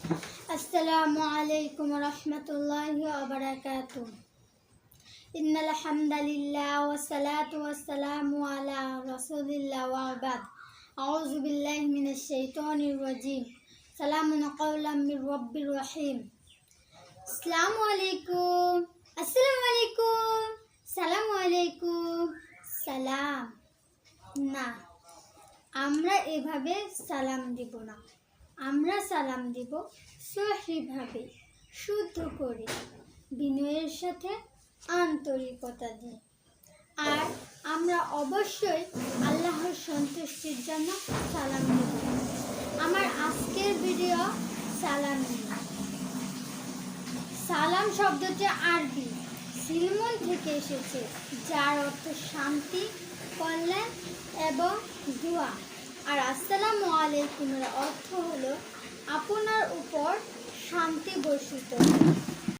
अस्सलामु अलैकुम रहमतुल्लाहि व बरकातुहू। इन्नल हम्दलिल्लाह वस्सलातु वस्सलामु अला रसूलिल्लाह व बाद। अऊज़ु बिल्लाहि मिनश शैतानिर रजीम। सलामुन कौलन मिर रब्बिर रहीम। अस्सलामु अलैकुम, अस्सलामु अलैकुम, সালামু আলাইকুম, সালাম না, আমরা এভাবে সালাম দিব না। আমরা সালাম দিব সহিভাবে, শুদ্ধ করে, বিনয়ের সাথে, আন্তরিকতা দিয়ে। আর আমরা অবশ্যই আল্লাহর সন্তুষ্টির জন্য সালাম দিব। আমার আজকের ভিডিও সালাম নিয়ে। সালাম শব্দটি আরবি সিলমন থেকে এসেছে, যার অর্থ শান্তি, কল্যাণ এবং দোয়া। আর আসসালামু আলাইকুমের অর্থ হলো আপনার উপর শান্তি বর্ষিত।